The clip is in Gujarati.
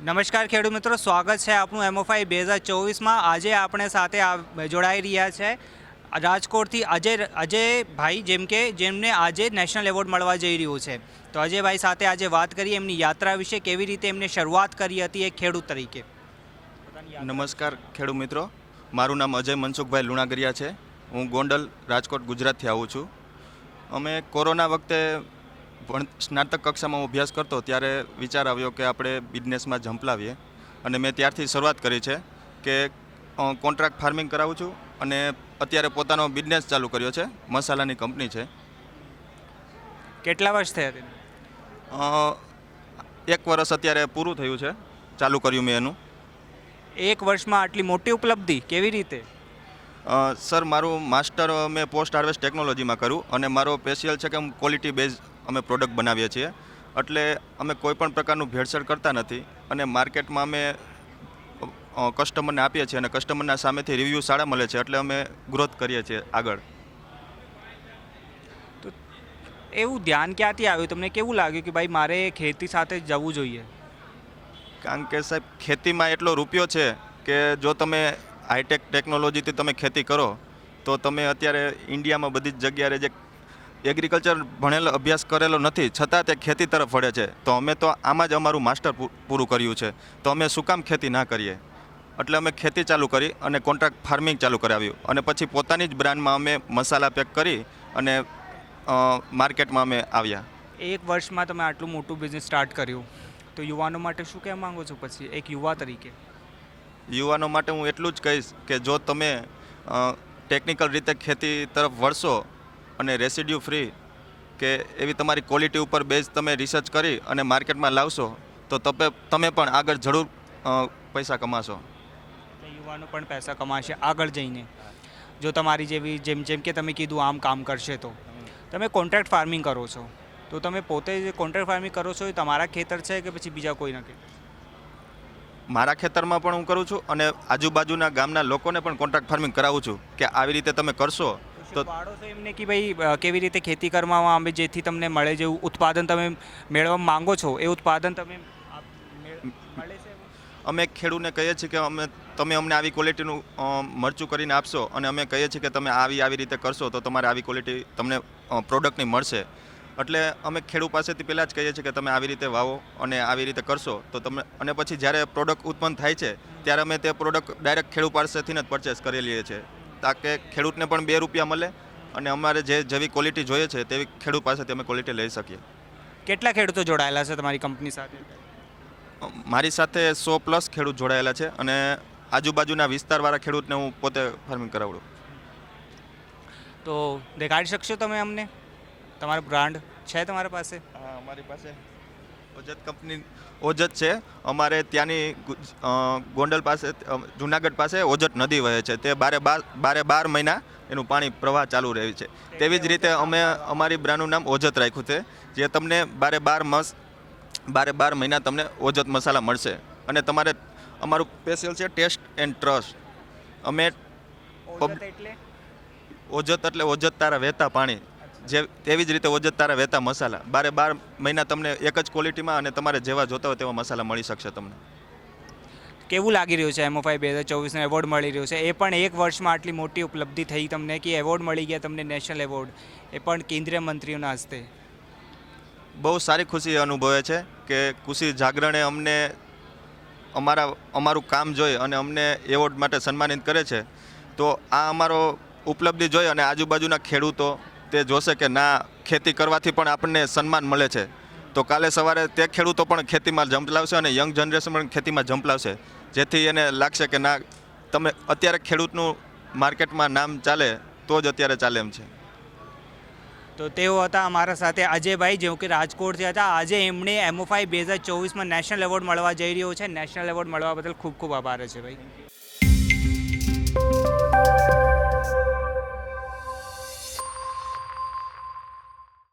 નમસ્કાર ખેડૂત મિત્રો, સ્વાગત છે આપનું એમઓફાઈ 2024માં। આજે આપણે સાથે જોડાઈ રહ્યા છે રાજકોટથી અજયભાઈ, જેમને આજે નેશનલ એવોર્ડ મળવા જઈ રહ્યું છે। તો અજયભાઈ સાથે આજે વાત કરીએ એમની યાત્રા વિશે, કેવી રીતે એમને શરૂઆત કરી હતી એક ખેડૂત તરીકે। નમસ્કાર ખેડૂત મિત્રો, મારું નામ અજય મનસુખભાઈ લુણાગરિયા છે। હું ગોંડલ રાજકોટ ગુજરાતથી આવું છું। અમે કોરોના વખતે સ્નાતક કક્ષામાં અભ્યાસ કરતો ત્યારે વિચાર આવ્યો કે આપણે બિઝનેસમાં ઝંપલાવીએ, અને મેં ત્યારથી શરૂઆત કરી છે કે કોન્ટ્રાક્ટ ફાર્મિંગ કરાવું છું અને અત્યારે પોતાનો બિઝનેસ ચાલુ કર્યો છે। મસાલાની કંપની છે। કેટલા વર્ષ થયા તેને? 1 વર્ષ અત્યારે પૂરું થયું છે, ચાલુ કર્યું મેં એનું। 1 વર્ષમાં આટલી મોટી ઉપલબ્ધિ કેવી રીતે? સર, મારું માસ્ટર મેં પોસ્ટ હાર્વેસ્ટ ટેકનોલોજીમાં કર્યું, અને મારો સ્પેશિયલ છે કે હું ક્વોલિટી બેઝ અમે પ્રોડક્ટ બનાવીએ છીએ। એટલે અમે કોઈપણ પ્રકારનું ભેળસેળ કરતા નથી, અને માર્કેટમાં અમે કસ્ટમરને આપીએ છીએ, અને કસ્ટમરના સામેથી રિવ્યૂ સારા મળે છે, એટલે અમે ગ્રોથ કરીએ છીએ આગળ। તો એવું ધ્યાન ક્યાંથી આવ્યું તમને? કેવું લાગ્યું કે ભાઈ મારે ખેતી સાથે જવું જોઈએ? કારણ કે સાહેબ, ખેતીમાં એટલો રૂપિયો છે કે જો તમે હાઈટેક ટેકનોલોજીથી તમે ખેતી કરો તો તમે અત્યારે ઇન્ડિયામાં બધી જ જગ્યાએ જે એગ્રીકલ્ચર ભણેલો અભ્યાસ કરેલો નથી છતાં તે ખેતી તરફ વળે છે। તો અમે તો આમાં જ અમારું માસ્ટર પૂરું કર્યું છે, તો અમે શું કામ ખેતી ના કરીએ? એટલે અમે ખેતી ચાલુ કરી અને કોન્ટ્રાક્ટ ફાર્મિંગ ચાલુ કરાવ્યું, અને પછી પોતાની જ બ્રાન્ડમાં અમે મસાલા પેક કરી અને માર્કેટમાં અમે આવ્યા। 1 વર્ષમાં તમે આટલું મોટું બિઝનેસ સ્ટાર્ટ કર્યું, તો યુવાનો માટે શું કહેવા માંગો છો? પછી એક યુવા તરીકે યુવાનો માટે હું એટલું જ કહીશ કે જો તમે ટેકનિકલ રીતે ખેતી તરફ વળશો અને રેસિડ્યુ ફ્રી કે એવી તમારી ક્વોલિટી ઉપર બેઝ તમે રિસર્ચ કરી અને માર્કેટમાં લાવશો તો તમે પણ આગળ જરૂર પૈસા કમાશો। યુવાનો પણ પૈસા કમાશે આગળ જઈને, જો તમારી જેવી જેમ કે તમે કીધું આમ કામ કરશે। તો તમે કોન્ટ્રાક્ટ ફાર્મિંગ કરો છો, તો તમે પોતે જે કોન્ટ્રાક્ટ ફાર્મિંગ કરો છો એ તમારા ખેતર છે કે પછી બીજા કોઈના ખેતર? મારા ખેતરમાં પણ હું કરું છું, અને આજુબાજુના ગામના લોકોને પણ કોન્ટ્રાક્ટ ફાર્મિંગ કરાવું છું કે આવી રીતે તમે કરશો તો પાડો છો એમને કે ભાઈ કેવી રીતે ખેતી કરવામાં આવે જેથી તમને મળે, જેવું ઉત્પાદન તમે મેળવવા માંગો છો એ ઉત્પાદન તમે મળે છે? અમે ખેડૂતને કહીએ છીએ કે તમે અમને આવી ક્વોલિટીનું મરચું કરીને આપશો, અને અમે કહીએ છીએ કે તમે આવી રીતે કરશો તો તમારે આવી ક્વોલિટી તમને પ્રોડક્ટની મળશે। એટલે અમે ખેડૂત પાસેથી પહેલાં જ કહીએ છીએ કે તમે આવી રીતે વાવો અને આવી રીતે કરશો તો તમે, અને પછી જ્યારે પ્રોડક્ટ ઉત્પન્ન થાય છે ત્યારે અમે તે પ્રોડક્ટ ડાયરેક્ટ ખેડૂત પાસેથી જ પરચેસ કરી લઈએ છીએ, તાકે ખેડૂતને પણ 2 રૂપિયા મળે અને અમારે જેવી ક્વોલિટી જોઈએ છે તેવી ખેડૂત પાસેથી અમે ક્વોલિટી લઈ શકીએ। કેટલા ખેડૂતો જોડાયેલા છે તમારી કંપની સાથે? મારી સાથે 100+ ખેડૂત જોડાયેલા છે, અને આજુબાજુના વિસ્તારવાળા ખેડૂતને હું પોતે ફાર્મિંગ કરાવડું। તો દેખાડી શકશો તમે અમને? તમારો બ્રાન્ડ છે તમારા પાસે? હા, અમારી પાસે ઓજત કંપની ઓજત છે। અમારે ત્યાંની ગોંડલ પાસે, જુનાગઢ પાસે ઓજત નદી વહે છે, તે 12 મહિના એનું પાણી પ્રવાહ ચાલુ રહે છે। તેવી જ રીતે અમે અમારી બ્રાન્ડનું નામ ઓજત રાખ્યું છે, જે તમને 12 મહિના તમને ઓજત મસાલા મળશે। અને તમારે અમારું સ્પેશિયલ છે ટેસ્ટ એન્ડ ટ્રસ્ટ। અમે ઓજત એટલે ઓજત તારા વહેતા પાણી, તેવી જ રીતે ઓજત તારા વહેતા મસાલા 12 મહિના તમને એક જ ક્વોલિટીમાં અને તમારે જેવા જોતા હોય તેવા મસાલા મળી શકશે તમને। કેવું લાગી રહ્યું છે એમઓફાઈ 2024નો એવોર્ડ મળી રહ્યો છે, એ પણ 1 વર્ષમાં આટલી મોટી ઉપલબ્ધિ થઈ તમને કે એવોર્ડ મળી ગયા તમને, નેશનલ એવોર્ડ, એ પણ કેન્દ્રીય મંત્રીઓના હસ્તે? બહુ સારી ખુશી અનુભવે છે કે કૃષિ જાગરણે અમને અમારું કામ જોઈ અને અમને એવોર્ડ માટે સન્માનિત કરે છે। તો આ અમારો ઉપલબ્ધિ જોઈ અને આજુબાજુના ખેડૂતો તે જોશે કે ના, ખેતી કરવાથી પણ આપણને સન્માન મળે છે, તો કાલે સવારે તે ખેડૂતો પણ ખેતીમાં ઝંપલાવશે અને યંગ જનરેશન પણ ખેતીમાં ઝંપલાવશે, જેથી એને લાગશે કે ના, તમે અત્યારે ખેડૂતનું માર્કેટમાં નામ ચાલે તો જ અત્યારે ચાલે એમ છે। તો તેઓ હતા અમારા સાથે અજયભાઈ, જેઓ કે રાજકોટથી હતા। આજે એમણે એમઓફાઈ 2024માં નેશનલ એવોર્ડ મળવા જઈ રહ્યો છે। નેશનલ એવોર્ડ મળવા બદલ ખૂબ ખૂબ આભાર છે ભાઈ।